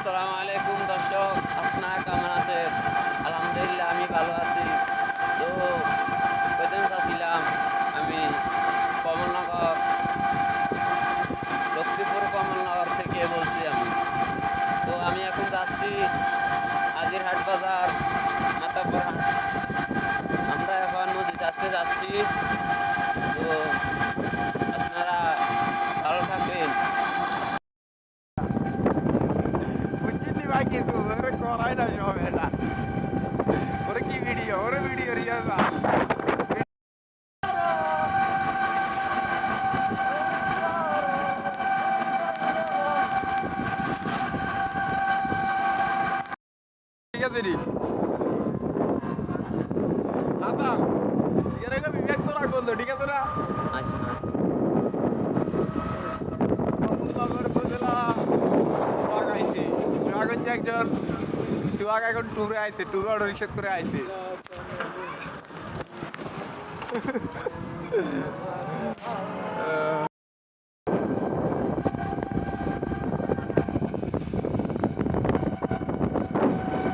আসসালামু আলাইকুম দর্শক, আপনারা কেমন আছেন? আলহামদুলিল্লাহ আমি ভালো আছি। তো কদিন ছিলাম আমি কমলনগর, লক্ষ্মীপুর কমলনগর থেকে বলছি আমি। তো আমি এখন যাচ্ছি আজিরহাট বাজার, মাতাব্বর হাট। আমরা এখন নদী যাচ্ছি। তো আপনারা ভালো থাকবেন। কিছু ওরে করাই না সব এটা ওরে কি ভিডিও রিয়া না ঠিক আছে রে আচ্ছা এর আগে বিবেক তো রাখ বললো ঠিক আছে না সোহাগ হচ্ছে একজন সোহাগ এখন ট্যুরে আইছে ট্যুরে অটো রিক্সা করে আইছে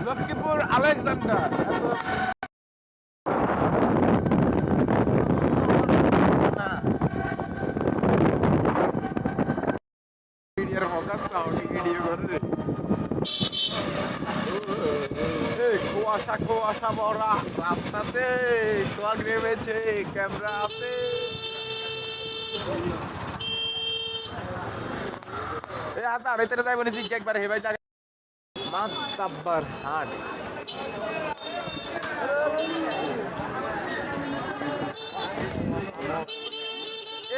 লক্ষ্মীপুর আলেকজান্ডার ভিডিওর ফোকাস নাও কি ভিডিও করে কুয়াশা ভরা রাস্তাতে সোহাগ নেমেছে ক্যামেরা আছে এই আচ্ছা ভেতরে যাই বলেছি একবার হে ভাই জায়গা মাতাব্বর হাট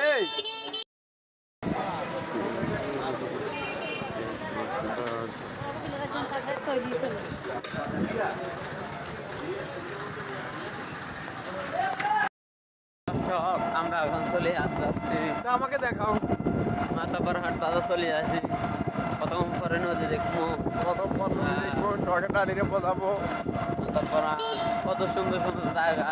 এই দর্শক আমরা এখন চলে যাচ্ছি, আমাকে দেখাও মাতাব্বর হাট বাজার চলে আসি। প্রথম পরে নদী দেখবো, টানিয়ে বোঝাবো তারপর কত সুন্দর সুন্দর জায়গা।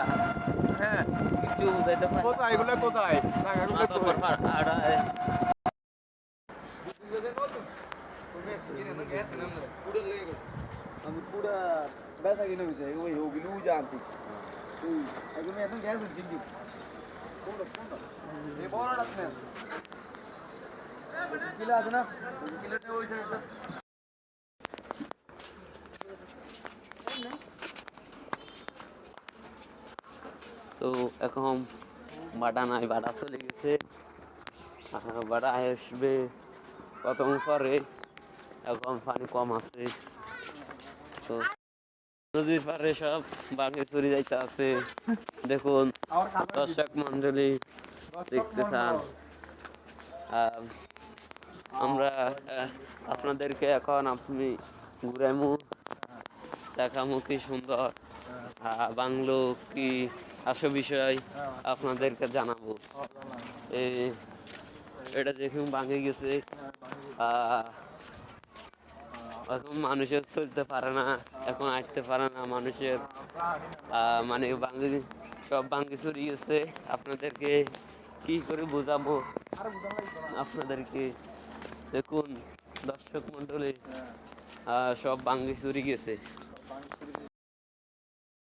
হ্যাঁ কিছু বুঝাইতে পারি কোথায় এগুলো কোথায় জায়গাগুলো মাতাব্বর হাট আমি পুরা বেচা কিনে হয়েছে ওই ওগুলো জানছি এখন এখন গ্যাস হচ্ছে কি বড়টা কিলো আছে না কিলোটা ওই সাইডটা তো এখন বাটা নাই, বাটা চলে গেছে, বাটা আসবে প্রথম পরে। এখন পানি কম আছে, তো নদীর পারে সব বাঘে চুরি যাইতে আছে। দেখুন দর্শক মন্ডলী দেখতে চান, আমরা আপনাদেরকে এখন আপনি ঘুরাইমু, দেখামু কি সুন্দর বাংলো কি আসল বিষয় আপনাদেরকে জানাবো। এটা দেখুন ভাঙে গেছে, এখন মানুষের চলতে পারে না, এখন আসতে পারে না মানুষের, মানে সব ভাঙে চুরি গেছে। আপনাদেরকে কি করে বোঝাবো আপনাদেরকে, দেখুন দর্শক মন্ডলী সব ভাঙে চুরি গেছে।